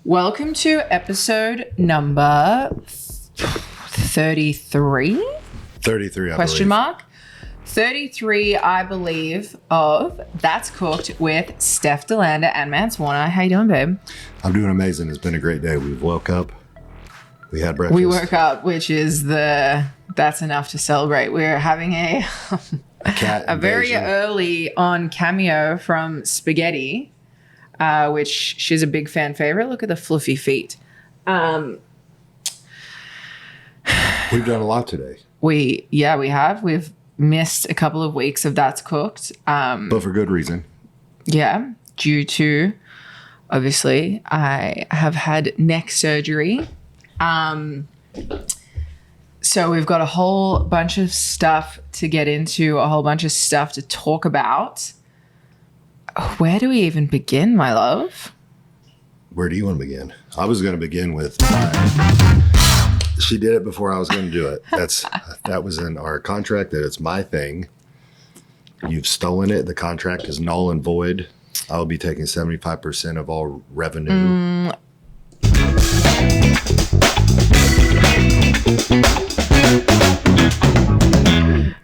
Welcome to episode number 33? 33, I Question believe. mark. 33, I believe, of That's Cooked with Steph DeLanda and Mance. How you doing, babe? I'm doing amazing. It's been a great day. We woke up. We had breakfast. We woke up, which is that's enough to celebrate. We're having a very early on cameo from Spaghetti, which she's a big fan favorite. Look at the fluffy feet. We've done a lot today. We have. We've missed a couple of weeks of That's Cooked. But for good reason. Yeah, due to, obviously, I have had neck surgery. So we've got a whole bunch of stuff to get into, a whole bunch of stuff to talk about. Where do we even begin, my love? Where do you want to begin? I was going to begin with she did it before I was going to do it. That was in our contract that it's my thing. You've stolen it. The contract is null and void. I'll be taking 75% of all revenue.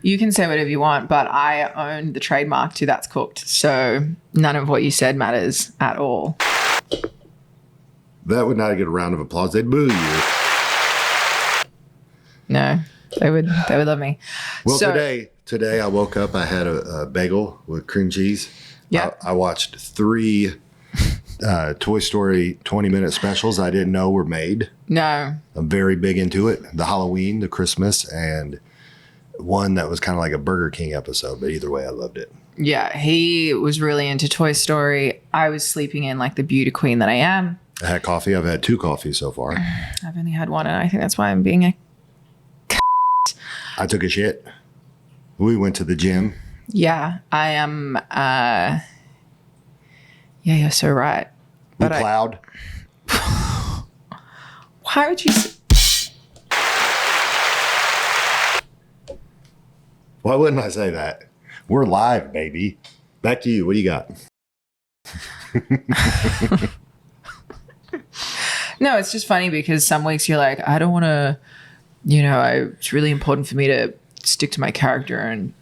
You can say whatever you want, but I own the trademark to That's Cooked. So none of what you said matters at all. That would not get a round of applause. They'd boo you. No, they would love me. Well, today I woke up. I had a bagel with cream cheese. Yeah. I watched 3 Toy Story 20-minute specials I didn't know were made. No. I'm very big into it. The Halloween, the Christmas, and one that was kind of like a Burger King episode. But either way, I loved it. Yeah, he was really into Toy Story. I was sleeping in like the beauty queen that I am. I had coffee. I've had 2 coffees so far. I've only had one, and I think that's why I'm being a... I took a shit. We went to the gym. Yeah, I am... Yeah, you're so right. We plowed. Why would you... Why wouldn't I say that? We're live, baby. Back to you. What do you got? No, it's just funny because some weeks you're like, I don't want to, it's really important for me to stick to my character and,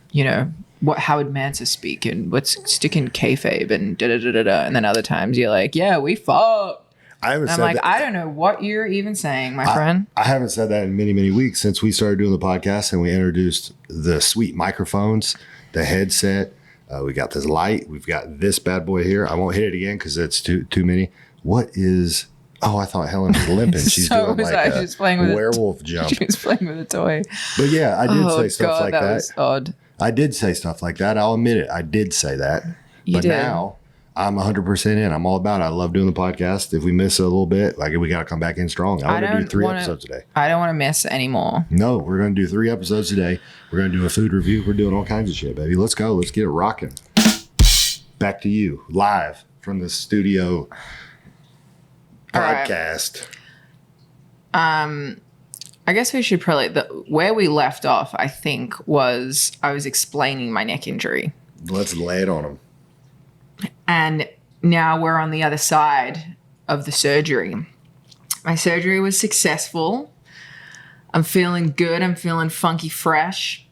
how would Mance speak and what's sticking kayfabe and da-da-da-da-da. And then other times you're like, yeah, we fuck. I'm like, I don't know what you're even saying, my friend. I haven't said that in many, many weeks since we started doing the podcast and we introduced the sweet microphones, the headset. We got this light. We've got this bad boy here. I won't hit it again because it's too many. What is... Oh, I thought Helen was limping. She's doing like a werewolf jump. She was playing with a toy. But yeah, I did say stuff like that. That was odd. I did say stuff like that. I'll admit it. I did say that. You did. Now I'm 100% in. I'm all about it. I love doing the podcast. If we miss it a little bit, we got to come back in strong. I'm going to do 3 episodes today. I don't want to miss anymore. No, we're going to do 3 episodes today. We're going to do a food review. We're doing all kinds of shit, baby. Let's go. Let's get it rocking. Back to you, live from the studio podcast. I guess we should probably... where we left off, I think, was I was explaining my neck injury. Let's lay it on them. And now we're on the other side of the surgery. My surgery was successful. I'm feeling good. I'm feeling funky fresh.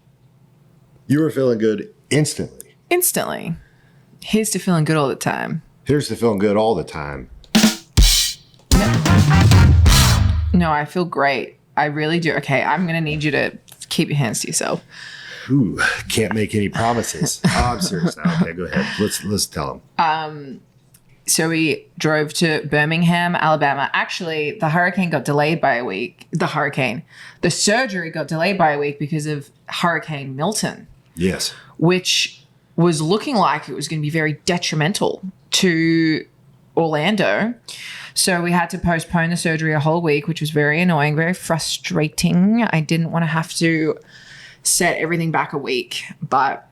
You were feeling good instantly. Instantly. Here's to feeling good all the time. Here's to feeling good all the time. No, I feel great. I really do. Okay, I'm going to need you to keep your hands to yourself. Ooh, can't make any promises. Oh, I'm serious now. Okay, go ahead. Let's tell them. So we drove to Birmingham, Alabama. Actually, the hurricane got delayed by a week. The surgery got delayed by a week because of Hurricane Milton. Yes. Which was looking like it was going to be very detrimental to Orlando. So we had to postpone the surgery a whole week, which was very annoying, very frustrating. I didn't want to have to set everything back a week, but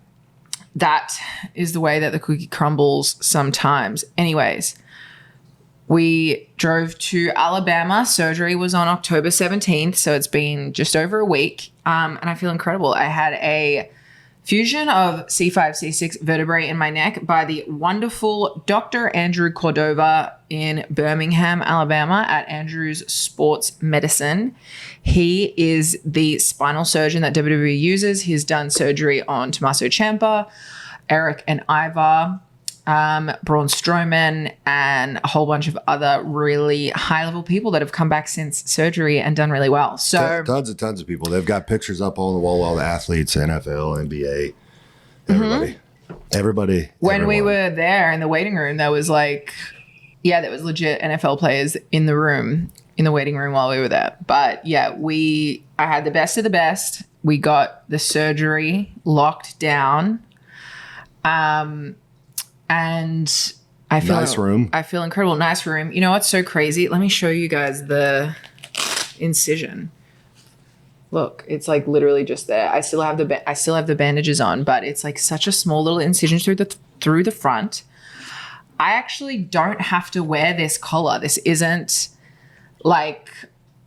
that is the way that the cookie crumbles sometimes. Anyways, we drove to Alabama. Surgery was on October 17th, so it's been just over a week, and I feel incredible. I had a Fusion of C5-C6 vertebrae in my neck by the wonderful Dr. Andrew Cordova in Birmingham, Alabama at Andrews Sports Medicine. He is the spinal surgeon that WWE uses. He's done surgery on Tommaso Ciampa, Eric and Ivar, Braun Strowman, and a whole bunch of other really high-level people that have come back since surgery and done really well. So tons of people. They've got pictures up on the wall, all the athletes, NFL, NBA, everybody. When we were there in the waiting room, there was like, there was legit NFL players in the room, in the waiting room while we were there. But yeah, I had the best of the best. We got the surgery locked down. And I feel nice room. I feel incredible. Nice room. You know what's so crazy? Let me show you guys the incision. Look, it's like literally just there. I still have the bandages on, but it's like such a small little incision through the front. I actually don't have to wear this collar. This isn't like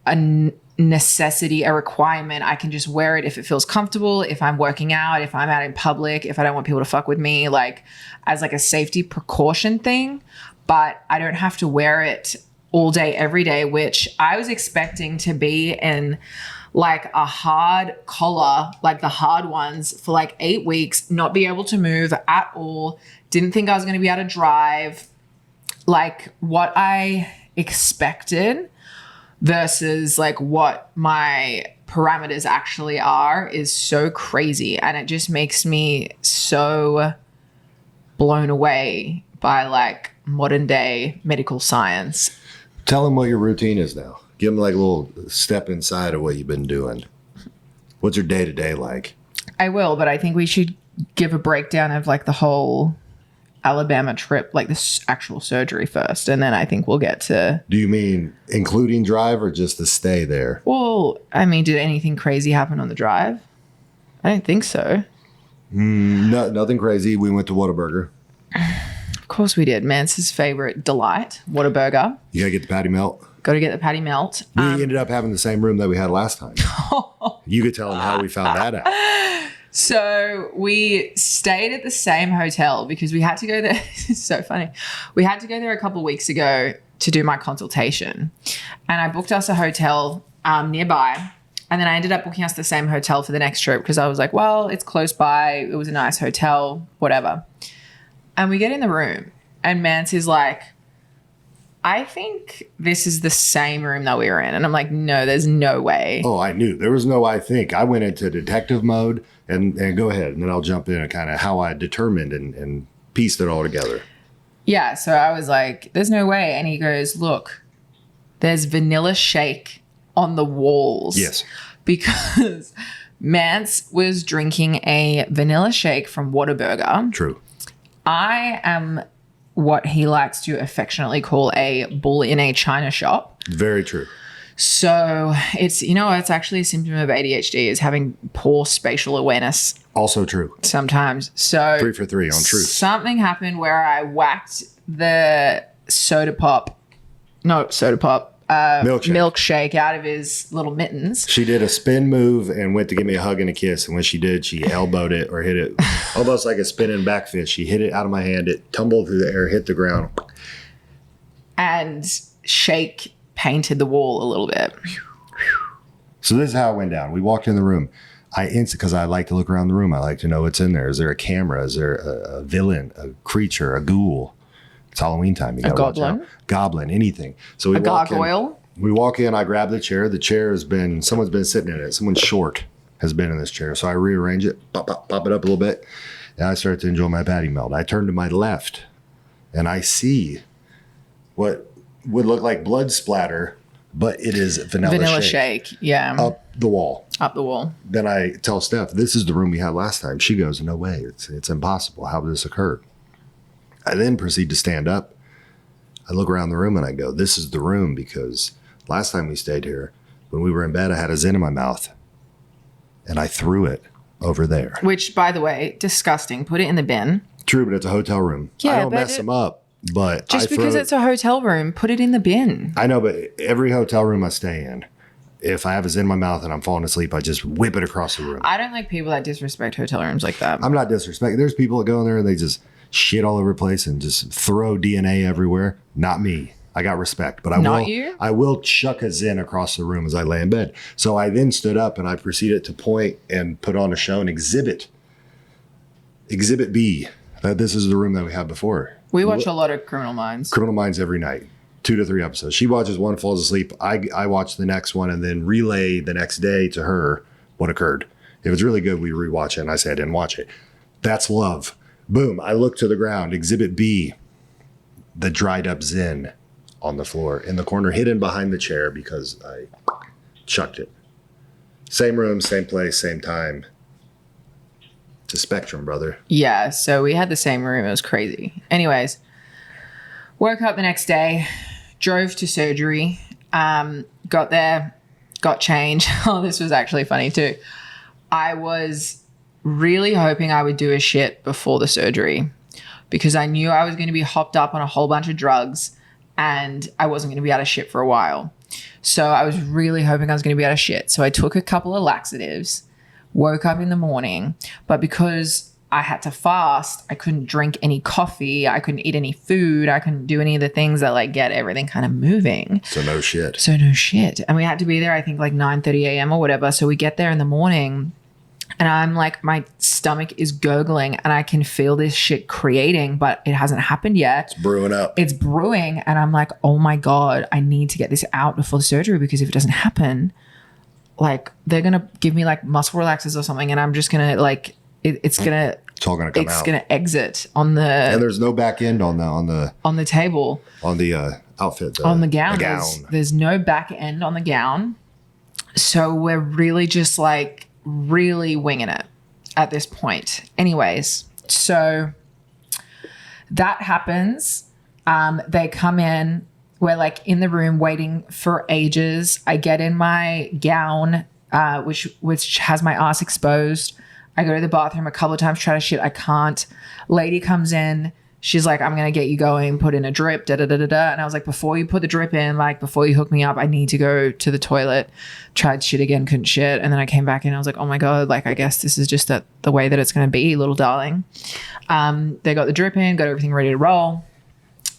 a necessity, a requirement. I can just wear it if it feels comfortable, if I'm working out, if I'm out in public, if I don't want people to fuck with me, like as like a safety precaution thing. But I don't have to wear it all day, every day, which I was expecting to be in like a hard collar, like the hard ones for like 8 weeks, not be able to move at all. Didn't think I was going to be able to drive. Like what I expected versus like what my parameters actually are is so crazy. And it just makes me so blown away by like modern day medical science. Tell them what your routine is now. Give them like a little step inside of what you've been doing. What's your day-to-day like? I will, but I think we should give a breakdown of like the whole Alabama trip, like this actual surgery first, and then I think we'll get to. Do you mean including drive or just the stay there? Well, I mean, did anything crazy happen on the drive? I don't think so. No, nothing crazy. We went to Whataburger. Of course we did. Mance's favorite delight, Whataburger. You gotta get the patty melt. Got to get the patty melt. We ended up having the same room that we had last time. You could tell them how we found that out. So we stayed at the same hotel because we had to go there. This is so funny. We had to go there a couple of weeks ago to do my consultation. And I booked us a hotel nearby. And then I ended up booking us the same hotel for the next trip because I was like, well, it's close by. It was a nice hotel, whatever. And we get in the room and Mance is like, I think this is the same room that we were in. And I'm like, no, there's no way. Oh, I knew. There was no I think. I went into detective mode and go ahead. And then I'll jump in and kind of how I determined and pieced it all together. Yeah. So I was like, there's no way. And he goes, look, there's vanilla shake on the walls. Yes. Because Mance was drinking a vanilla shake from Whataburger. True. I am what he likes to affectionately call a bull in a china shop. Very true. So it's, it's actually a symptom of ADHD is having poor spatial awareness. Also true. Sometimes. So 3 for 3 on truth. Something happened where I whacked the milkshake out of his little mittens. She did a spin move and went to give me a hug and a kiss. And when she did, she elbowed it or hit it almost like a spinning back fist. She hit it out of my hand. It tumbled through the air, hit the ground. And shake painted the wall a little bit. So this is how it went down. We walked in the room. Because I like to look around the room. I like to know what's in there. Is there a camera? Is there a villain, a creature, a ghoul? It's Halloween time. You got to watch out. Goblin, anything. So we walk gargoyle. We walk in. I grab the chair. The chair someone's been sitting in it. Someone short has been in this chair. So I rearrange it, pop it up a little bit, and I start to enjoy my patty melt. I turn to my left, and I see what would look like blood splatter, but it is vanilla shake. Yeah. Up the wall. Then I tell Steph, this is the room we had last time. She goes, no way. It's impossible. How did this occur? I then proceed to stand up. I look around the room and I go, this is the room because last time we stayed here, when we were in bed, I had a Zen in my mouth and I threw it over there. Which, by the way, disgusting. Put it in the bin. True, but it's a hotel room. Yeah, I don't mess them up, but just because it's a hotel room, put it in the bin. I know, but every hotel room I stay in, if I have a Zen in my mouth and I'm falling asleep, I just whip it across the room. I don't like people that disrespect hotel rooms like that. I'm not disrespecting. There's people that go in there and they just shit all over the place and just throw DNA everywhere. Not me. I got respect, but I will chuck a Zen across the room as I lay in bed. So I then stood up and I proceeded to point and put on a show and exhibit B. This is the room that we had before. We watch a lot of Criminal Minds. Criminal Minds every night, 2 to 3 episodes. She watches one, falls asleep. I watch the next one and then relay the next day to her what occurred. If it's really good, we rewatch it. And I say I didn't watch it. That's love. Boom. I look to the ground. Exhibit B, the dried up Zen on the floor in the corner, hidden behind the chair because I chucked it. Same room, same place, same time. It's a spectrum, brother. Yeah, so we had the same room. It was crazy. Anyways, woke up the next day, drove to surgery, got there, got changed. Oh, this was actually funny too. I was really hoping I would do a shit before the surgery because I knew I was going to be hopped up on a whole bunch of drugs and I wasn't going to be able to shit for a while. So I was really hoping I was going to be able to shit. So I took a couple of laxatives, woke up in the morning, but because I had to fast, I couldn't drink any coffee, I couldn't eat any food, I couldn't do any of the things that like get everything kind of moving. So no shit. And we had to be there, I think like 9:30 a.m. or whatever. So we get there in the morning and I'm like, my stomach is gurgling and I can feel this shit creating, but it hasn't happened yet. It's brewing up. It's brewing. And I'm like, oh my God, I need to get this out before the surgery because if it doesn't happen, like they're going to give me like muscle relaxers or something. And I'm just going to like, it's going to exit on the, and there's no back end on the table, on the outfit, on the gown. There's no back end on the gown. So we're really just like really winging it at this point. Anyways, so that happens. They come in. We're like in the room waiting for ages. I get in my gown, which has my ass exposed. I go to the bathroom a couple of times, try to shit. I can't. Lady comes in. She's like, I'm going to get you going, put in a drip, da-da-da-da-da. And I was like, before you put the drip in, like before you hook me up, I need to go to the toilet. Tried shit again, couldn't shit. And then I came back and I was like, oh my God, like I guess this is just the way that it's going to be, little darling. They got the drip in, got everything ready to roll.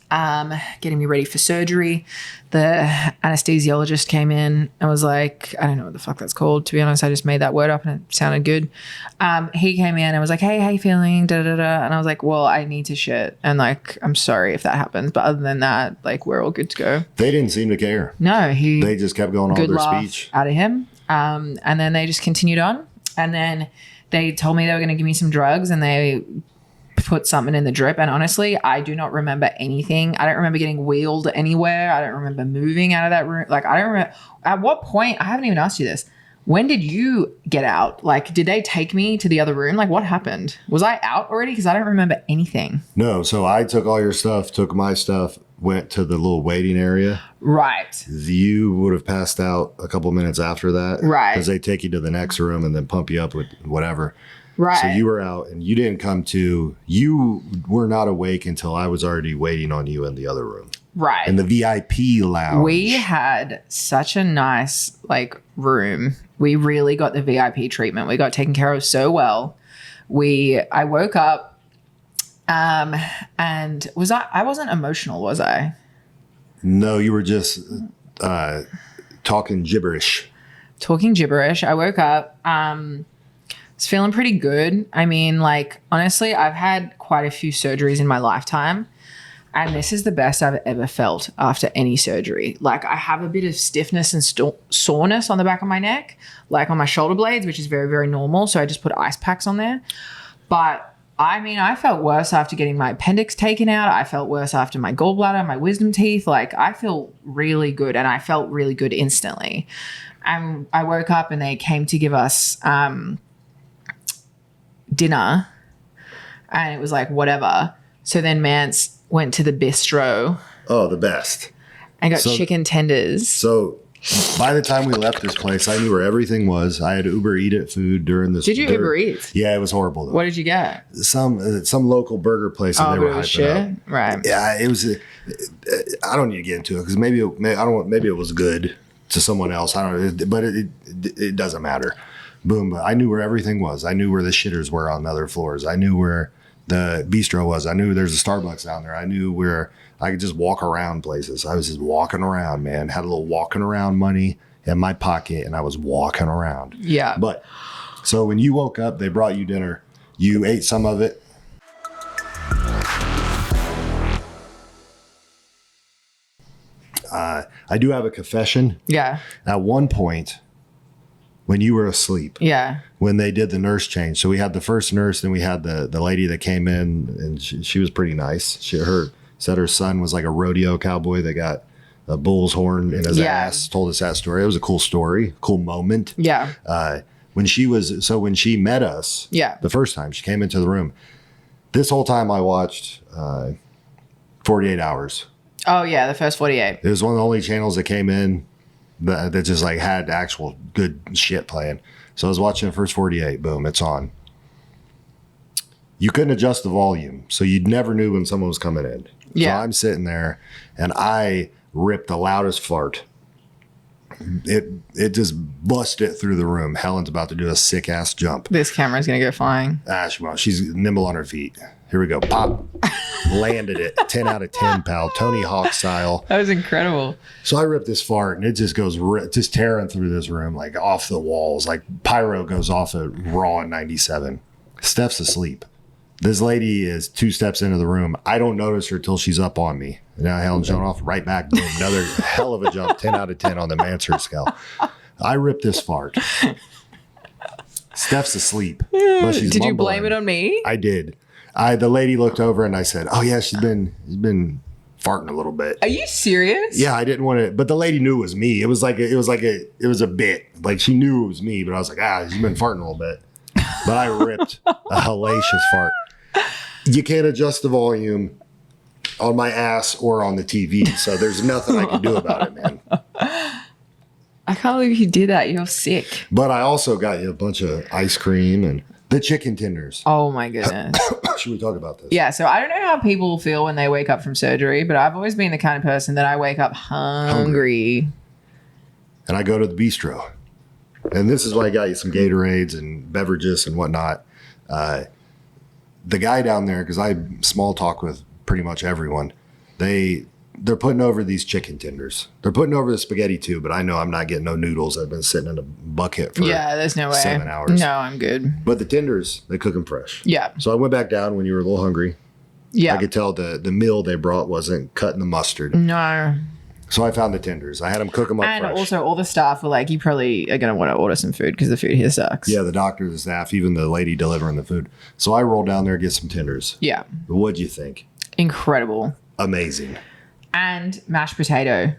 Getting me ready for surgery. The anesthesiologist came in and was like, I don't know what the fuck that's called. To be honest, I just made that word up and it sounded good. He came in and was like, hey, how you feeling? Da, da, da. And I was like, well, I need to shit. And like, I'm sorry if that happens. But other than that, like, we're all good to go. They didn't seem to care. No, they just kept going on with their speech out of him. And then they just continued on. And then they told me they were going to give me some drugs and they put something in the drip, and honestly I do not remember anything. I don't remember getting wheeled anywhere. I don't remember moving out of that room. Like I don't remember at what point. I haven't even asked you this. When did you get out? Like did they take me to the other room? Like what happened? Was I out already? Because I don't remember anything. No, so I took all your stuff, took my stuff, went to the little waiting area. Right. You would have passed out a couple minutes after that. Right. Because they take you to the next room and then pump you up with whatever. Right. So you were out and you were not awake until I was already waiting on you in the other room. Right. In the VIP lounge. We had such a nice like room. We really got the VIP treatment. We got taken care of so well. I woke up and I wasn't emotional, was I? No, you were just talking gibberish. I woke up. I was feeling pretty good. I mean, like, honestly, I've had quite a few surgeries in my lifetime, and this is the best I've ever felt after any surgery. Like, I have a bit of stiffness and soreness on the back of my neck, like on my shoulder blades, which is very, very normal. So I just put ice packs on there. But, I mean, I felt worse after getting my appendix taken out. I felt worse after my gallbladder, my wisdom teeth. Like, I feel really good, and I felt really good instantly. And I woke up, and they came to give us dinner, and it was like whatever. So then Mance went to the bistro. Oh, the best. And got chicken tenders. So by the time we left this place, I knew where everything was. I had Uber Eat It food during this. Did you Uber Eat? Yeah, it was horrible though. What did you get? Some local burger place that they were hyping up. Right. Yeah, it was. I don't need to get into it because maybe it was good. to someone else. I don't know, but it doesn't matter. Boom. I knew where everything was. I knew where the shitters were on the other floors. I knew where the bistro was. I knew there's a Starbucks down there. I knew where I could just walk around places. I was just walking around, man. Had a little walking around money in my pocket, and I was walking around. Yeah. But so when you woke up, they brought you dinner. You ate some of it. I do have a confession. Yeah. At one point, when you were asleep, Yeah. when they did the nurse change, so we had the first nurse, then we had the lady that came in, and she was pretty nice. Her son was like a rodeo cowboy that got a bull's horn in his ass. Told us that story. It was a cool story, cool moment. Yeah. When she met us, the first time she came into the room, this whole time I watched 48 Hours. Oh yeah, the first 48. It was one of the only channels that came in that just like had actual good shit playing. So I was watching the first 48. Boom, it's on. You couldn't adjust the volume, so you never knew when someone was coming in. Yeah. So I'm sitting there, and I ripped the loudest fart. It just busted through the room. Helen's about to do a sick ass jump. This camera's gonna go flying. She won't. She's nimble on her feet. Here we go. Pop. Landed it. 10 out of 10, pal. Tony Hawk style. That was incredible. So I rip this fart, and it just goes just tearing through this room, like off the walls. Like pyro goes off at Raw in 97. Steph's asleep. This lady is 2 steps into the room. I don't notice her till she's up on me. Now Helen's jumping off right back. Boom. Another hell of a jump. 10 out of 10 on the Mance scale. I ripped this fart. Steph's asleep. But she's Did you mumbling. blame it on me? I did. The lady looked over, and I said, "Oh yeah, she's been farting a little bit." Are you serious? Yeah, I didn't want to, but the lady knew it was me. It was a bit. Like she knew it was me, but I was like, she's been farting a little bit. But I ripped a hellacious fart. You can't adjust the volume on my ass or on the TV, so there's nothing I can do about it, man. I can't believe you did that. You're sick. But I also got you a bunch of ice cream and the chicken tenders. Oh my goodness. Should we talk about this? Yeah, so I don't know how people feel when they wake up from surgery, but I've always been the kind of person that I wake up hungry. And I go to the bistro. And this is why I got you some Gatorades and beverages and whatnot. The guy down there, because I small talk with pretty much everyone, they're putting over these chicken tenders. They're putting over the spaghetti too, but I know I'm not getting no noodles. I've been sitting in a bucket for there's no way. 7 hours. No, I'm good. But the tenders, they cook them fresh. Yeah. So I went back down when you were a little hungry. Yeah. I could tell the meal they brought wasn't cutting the mustard. No. So I found the tenders. I had them cook them up And fresh. also all the staff were like, you probably are going to want to order some food because the food here sucks. Yeah, the doctor, the staff, even the lady delivering the food. So I rolled down there to get some tenders. Yeah. What'd you think? Incredible. Amazing. And mashed potato.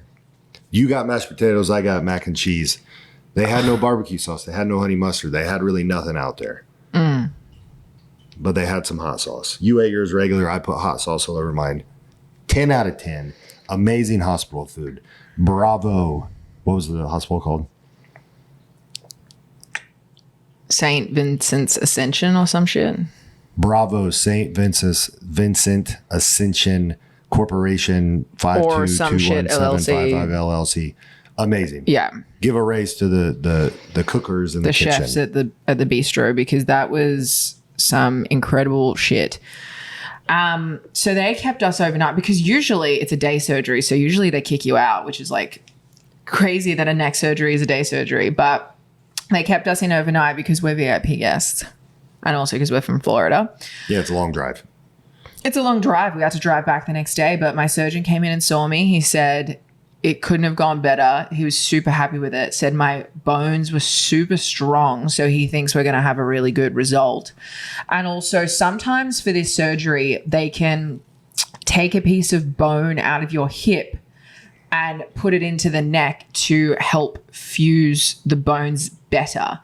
You got mashed potatoes. I got mac and cheese. They had no barbecue sauce. They had no honey mustard. They had really nothing out there. But they had some hot sauce. You ate yours regular. I put hot sauce all over mine. 10 out of 10. Amazing hospital food. Bravo. What was the hospital called? St. Vincent's Ascension or some shit. Bravo St. Vincent Ascension Corporation 5221755 LLC. Amazing. Yeah. Give a raise to the cookers in the kitchen. Chefs at the bistro, because that was some incredible shit. So they kept us overnight because usually it's a day surgery. So usually they kick you out, which is like crazy that a neck surgery is a day surgery. But they kept us in overnight because we're VIP guests and also because we're from Florida. Yeah, it's a long drive. It's a long drive. We had to drive back the next day, but my surgeon came in and saw me. He said it couldn't have gone better. He was super happy with it. Said my bones were super strong, so he thinks we're going to have a really good result. And also sometimes for this surgery, they can take a piece of bone out of your hip and put it into the neck to help fuse the bones better.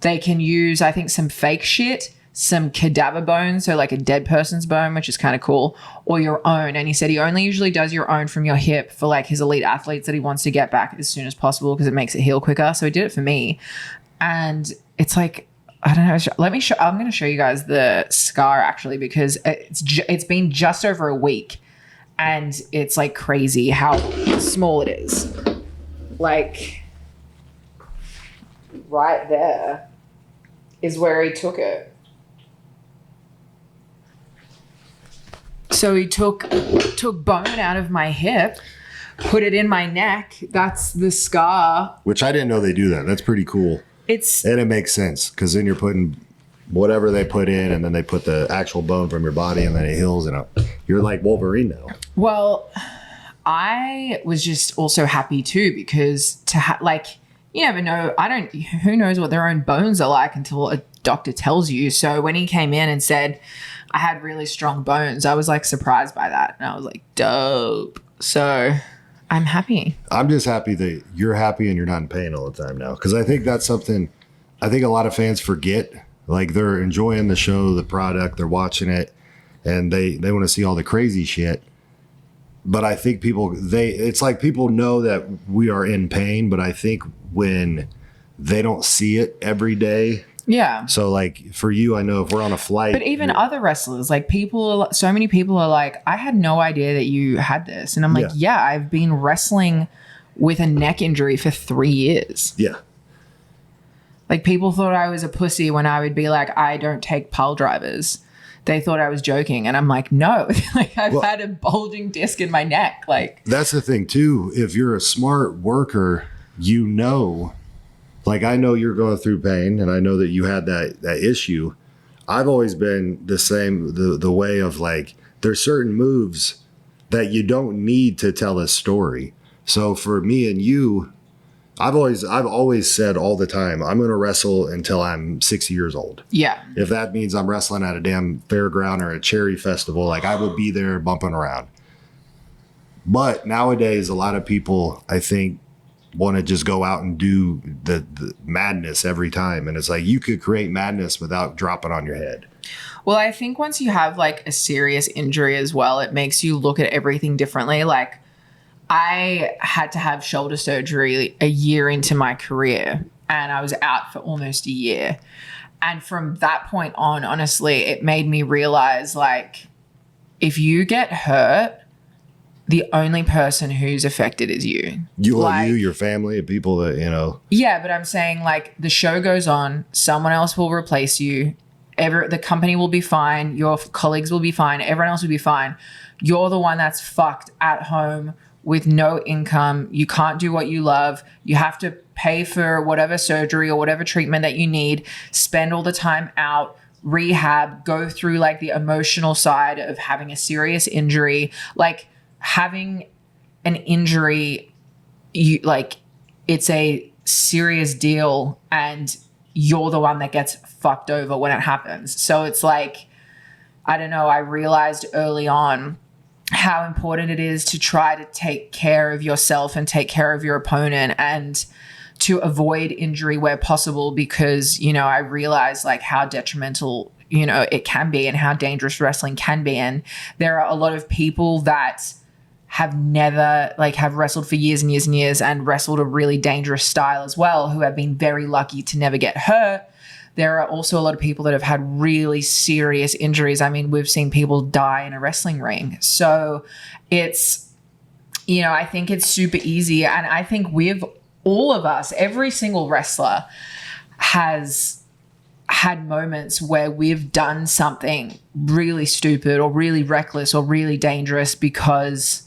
They can use, I think, some fake shit, some cadaver bone, so like a dead person's bone, which is kind of cool, or your own. And he said he only usually does your own from your hip for like his elite athletes that he wants to get back as soon as possible because it makes it heal quicker. So he did it for me. And it's like, I don't know. I'm going to show you guys the scar actually, because it's been just over a week and it's like crazy how small it is. Like, right there is where he took it. So he took bone out of my hip, put it in my neck. That's the scar. Which I didn't know they do that. That's pretty cool. And it makes sense because then you're putting whatever they put in, and then they put the actual bone from your body, and then it heals, and you're like Wolverine now. Well, I was just also happy too because you never know. Who knows what their own bones are like until a doctor tells you. So when he came in and said I had really strong bones, I was like surprised by that. And I was like, dope. So I'm happy. I'm just happy that you're happy and you're not in pain all the time now. Because I think that's something I think a lot of fans forget. Like they're enjoying the show, the product, they're watching it, and they want to see all the crazy shit. But I think it's like people know that we are in pain, but I think when they don't see it every day. Yeah. So like for you, I know if we're on a flight. But even other wrestlers, like so many people are like, I had no idea that you had this. And I'm like, yeah, I've been wrestling with a neck injury for 3 years. Yeah. Like people thought I was a pussy when I would be like, I don't take pile drivers. They thought I was joking. And I'm like, no, like I've had a bulging disc in my neck. Like that's the thing too. If you're a smart worker, you know, like I know you're going through pain and I know that you had that issue. I've always been the same, the way of like, there's certain moves that you don't need to tell a story. So for me and you, I've always said all the time, I'm going to wrestle until I'm 60 years old. Yeah. If that means I'm wrestling at a damn fairground or a cherry festival, like I will be there bumping around. But nowadays, a lot of people, I think, want to just go out and do the madness every time. And it's like, you could create madness without dropping on your head. Well, I think once you have like a serious injury as well, it makes you look at everything differently. Like, I had to have shoulder surgery a year into my career and I was out for almost a year. And from that point on, honestly, it made me realize like, if you get hurt, the only person who's affected is you. Your family, people that, you know. Yeah, but I'm saying like the show goes on, someone else will replace you. The company will be fine. Your colleagues will be fine. Everyone else will be fine. You're the one that's fucked at home with no income. You can't do what you love. You have to pay for whatever surgery or whatever treatment that you need, spend all the time out, rehab, go through like the emotional side of having a serious injury. Like having an injury, it's a serious deal and you're the one that gets fucked over when it happens. So it's like, I don't know, I realized early on how important it is to try to take care of yourself and take care of your opponent and to avoid injury where possible because, you know, I realized like how detrimental, you know, it can be and how dangerous wrestling can be. And there are a lot of people that have never have wrestled for years and years and years and wrestled a really dangerous style as well, who have been very lucky to never get hurt. There are also a lot of people that have had really serious injuries. I mean, we've seen people die in a wrestling ring. So it's, you know, I think it's super easy. And I think all of us, every single wrestler has had moments where we've done something really stupid or really reckless or really dangerous because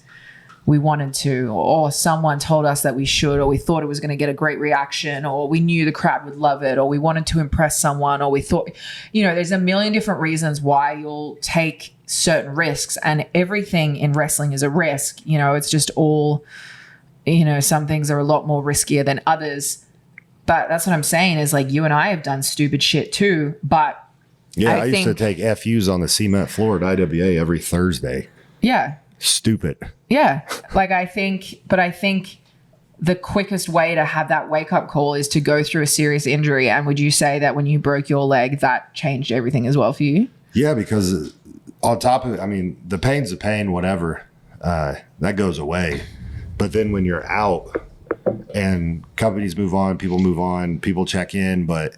we wanted to, or someone told us that we should, or we thought it was going to get a great reaction, or we knew the crowd would love it, or we wanted to impress someone, or we thought, you know, there's a million different reasons why you'll take certain risks, and everything in wrestling is a risk. You know, it's just all, you know, some things are a lot more riskier than others. But that's what I'm saying is like you and I have done stupid shit too. But yeah, I used to take FUs on the cement floor at IWA every Thursday. Yeah. Stupid. Yeah. I think the quickest way to have that wake up call is to go through a serious injury. And would you say that when you broke your leg, that changed everything as well for you? Yeah, because on top of it, I mean, the pain's a pain, whatever, that goes away. But then when you're out and companies move on, people check in, but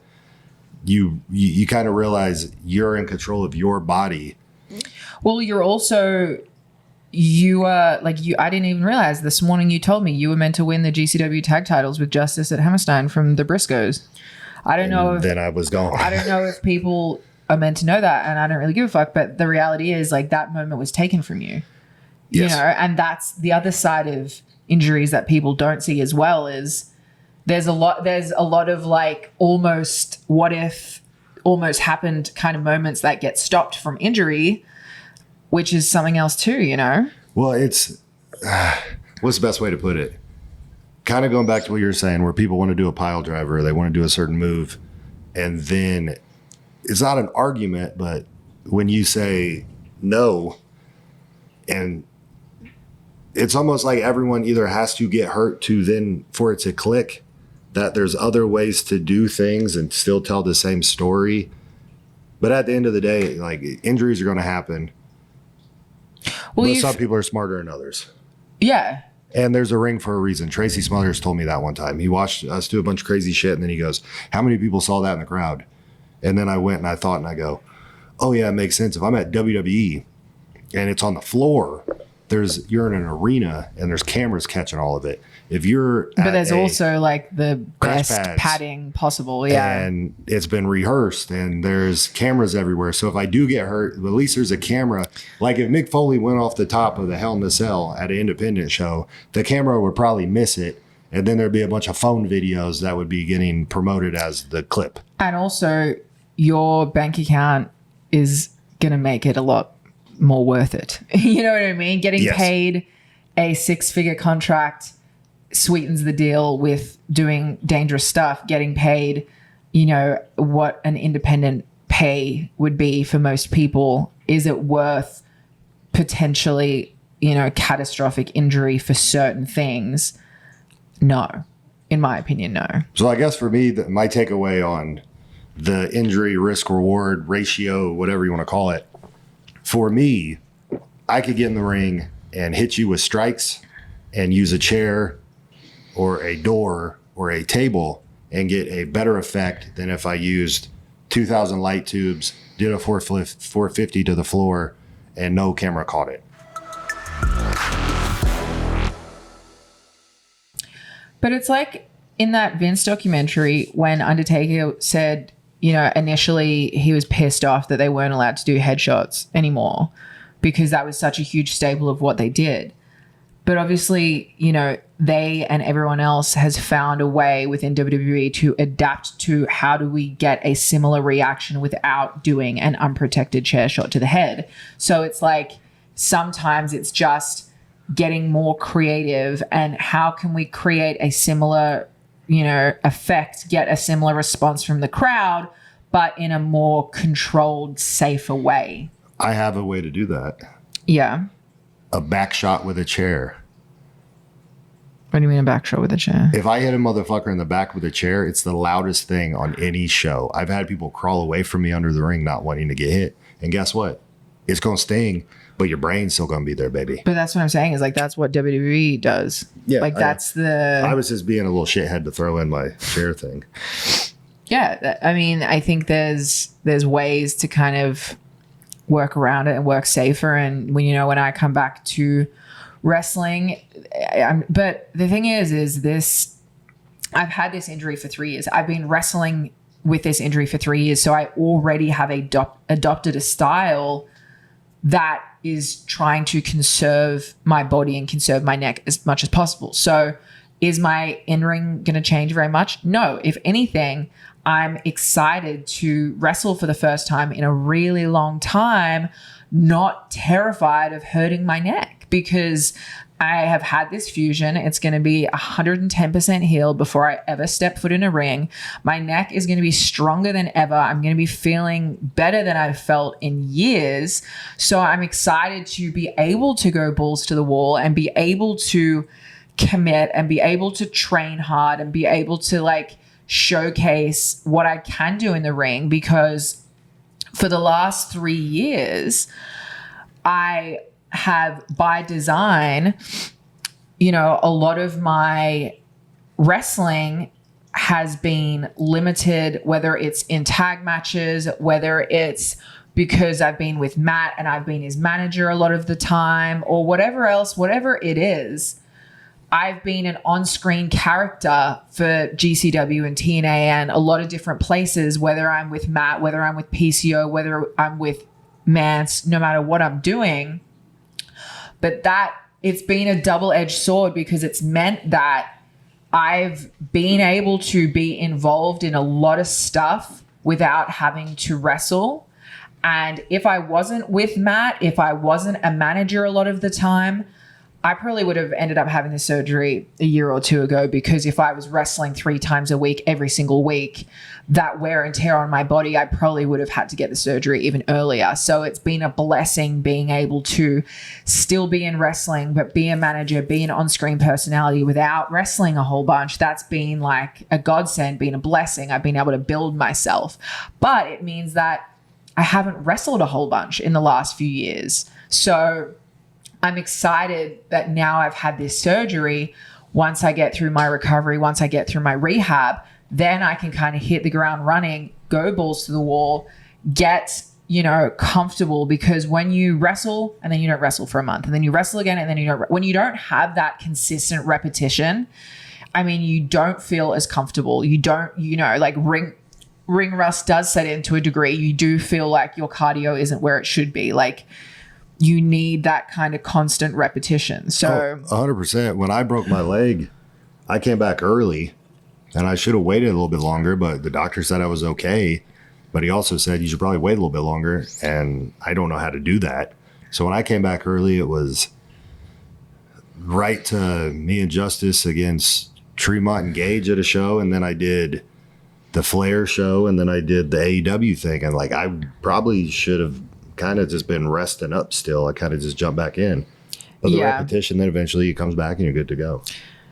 you kind of realize you're in control of your body. Well, you're also I didn't even realize this morning you told me you were meant to win the GCW tag titles with Justice at Hammerstein from the Briscoes. I don't know if then I was gone. I don't know if people are meant to know that, and I don't really give a fuck, but the reality is like that moment was taken from you. Yes. You know, and that's the other side of injuries that people don't see as well is there's a lot of like almost what if almost happened kind of moments that get stopped from injury, which is something else too, you know? Well, it's what's the best way to put it? Kind of going back to what you were saying, where people want to do a pile driver, or they want to do a certain move, and then it's not an argument, but when you say no, and it's almost like everyone either has to get hurt to then for it to click, that there's other ways to do things and still tell the same story. But at the end of the day, like injuries are going to happen. Well, but some people are smarter than others. Yeah. And there's a ring for a reason. Tracy Smothers told me that one time. He watched us do a bunch of crazy shit, and then he goes, how many people saw that in the crowd? And then I went and I thought, and I go, oh yeah, it makes sense. If I'm at WWE and it's on the floor, you're in an arena and there's cameras catching all of it. If you're but there's also like the best padding possible, yeah. And it's been rehearsed and there's cameras everywhere. So if I do get hurt, at least there's a camera. Like if Mick Foley went off the top of the Hell in a Cell at an independent show, the camera would probably miss it. And then there'd be a bunch of phone videos that would be getting promoted as the clip. And also your bank account is going to make it a lot more worth it. You know what I mean? Getting paid a 6-figure contract sweetens the deal with doing dangerous stuff. Getting paid, you know, what an independent pay would be for most people. Is it worth potentially, you know, catastrophic injury for certain things? No. In my opinion, no. So I guess for me, my takeaway on the injury risk reward ratio, whatever you want to call it, for me, I could get in the ring and hit you with strikes and use a chair or a door or a table and get a better effect than if I used 2,000 light tubes, did a 450 to the floor, and no camera caught it. But it's like in that Vince documentary when Undertaker said, you know, initially he was pissed off that they weren't allowed to do headshots anymore because that was such a huge staple of what they did. But obviously, you know, they and everyone else has found a way within WWE to adapt to how do we get a similar reaction without doing an unprotected chair shot to the head. So it's like sometimes it's just getting more creative and how can we create a similar, you know, effect, get a similar response from the crowd, but in a more controlled, safer way. I have a way to do that. Yeah. A back shot with a chair. What do you mean a back shot with a chair? If I hit a motherfucker in the back with a chair, it's the loudest thing on any show. I've had people crawl away from me under the ring not wanting to get hit. And guess what? It's going to sting, but your brain's still going to be there, baby. But that's what I'm saying is like that's what WWE does. Yeah. Like I was just being a little shithead to throw in my chair thing. Yeah. I mean, I think there's ways to kind of work around it and work safer. And when I come back to wrestling, but the thing is this, I've had this injury for 3 years. I've been wrestling with this injury for 3 years. So I already have adopted a style that is trying to conserve my body and conserve my neck as much as possible. So is my in-ring going to change very much? No. If anything, I'm excited to wrestle for the first time in a really long time, not terrified of hurting my neck because I have had this fusion. It's going to be 110% healed before I ever step foot in a ring. My neck is going to be stronger than ever. I'm going to be feeling better than I've felt in years. So I'm excited to be able to go balls to the wall and be able to commit and be able to train hard and be able to like showcase what I can do in the ring, because for the last 3 years, I have by design, a lot of my wrestling has been limited, whether it's in tag matches, whether it's because I've been with Matt and I've been his manager a lot of the time, or whatever else, whatever it is, I've been an on-screen character for GCW and TNA and a lot of different places, whether I'm with Matt, whether I'm with PCO, whether I'm with Mance, no matter what I'm doing. But that it's been a double-edged sword because it's meant that I've been able to be involved in a lot of stuff without having to wrestle. And if I wasn't with Matt, if I wasn't a manager a lot of the time, I probably would have ended up having the surgery a year or two ago, because if I was wrestling 3 times a week, every single week, that wear and tear on my body, I probably would have had to get the surgery even earlier. So it's been a blessing being able to still be in wrestling, but be a manager, be an on-screen personality without wrestling a whole bunch. That's been like a godsend, been a blessing. I've been able to build myself. But it means that I haven't wrestled a whole bunch in the last few years. So I'm excited that now I've had this surgery. Once I get through my recovery, once I get through my rehab, then I can kind of hit the ground running, go balls to the wall, get, comfortable. Because when you wrestle and then you don't wrestle for a month, and then you wrestle again and then you don't, when you don't have that consistent repetition, you don't feel as comfortable. You don't, like ring rust does set in to a degree. You do feel like your cardio isn't where it should be. Like, you need that kind of constant repetition. So 100%. When I broke my leg, I came back early and I should have waited a little bit longer, but the doctor said I was okay. But he also said you should probably wait a little bit longer. And I don't know how to do that. So when I came back early, it was right to me and Justice against Tremont and Gage at a show. And then I did the Flair show. And then I did the AEW thing. And I probably should have kind of just been resting up still. I kind of just jumped back in. But the repetition, then eventually it comes back and you're good to go.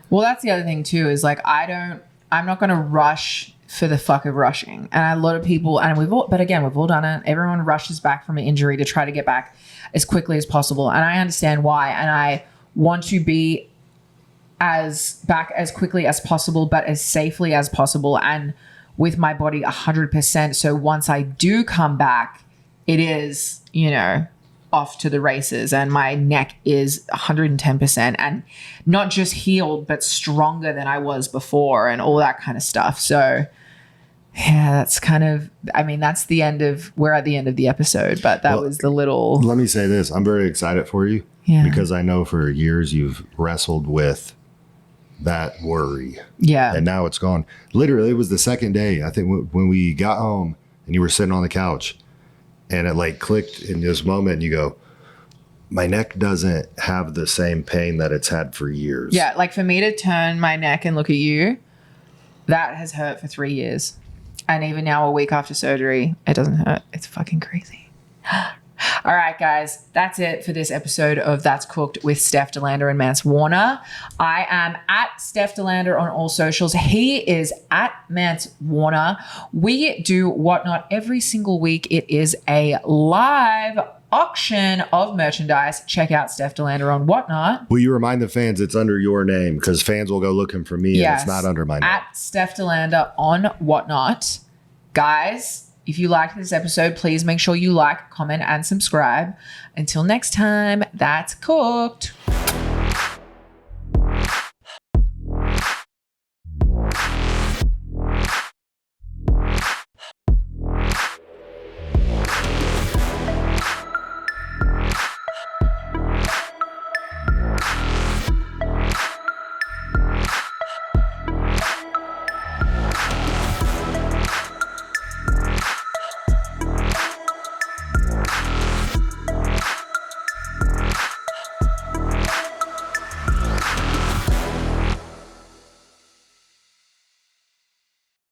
Well, that's the other thing too, is I'm not going to rush for the fuck of rushing. And a lot of people, and we've all done it. Everyone rushes back from an injury to try to get back as quickly as possible. And I understand why. And I want to be back as quickly as possible, but as safely as possible. And with my body 100%. So once I do come back, it is, off to the races, and my neck is 110% and not just healed, but stronger than I was before and all that kind of stuff. So yeah, that's kind of, we're at the end of the episode, but that was the little. Let me say this. I'm very excited for you because I know for years you've wrestled with that worry. Yeah. And now it's gone. Literally, it was the second day. I think when we got home and you were sitting on the couch, and it clicked in this moment, and you go, my neck doesn't have the same pain that it's had for years. Yeah, for me to turn my neck and look at you, that has hurt for 3 years. And even now, a week after surgery, it doesn't hurt. It's fucking crazy. All right, guys, that's it for this episode of That's Cooked with Steph DeLander and Mance Warner. I am at Steph DeLander on all socials. He is at Mance Warner. We do Whatnot every single week. It is a live auction of merchandise. Check out Steph DeLander on Whatnot. Will you remind the fans it's under your name? Because fans will go looking for me and it's not under my name. At Steph DeLander on Whatnot. Guys, if you liked this episode, please make sure you like, comment, and subscribe. Until next time, that's cooked.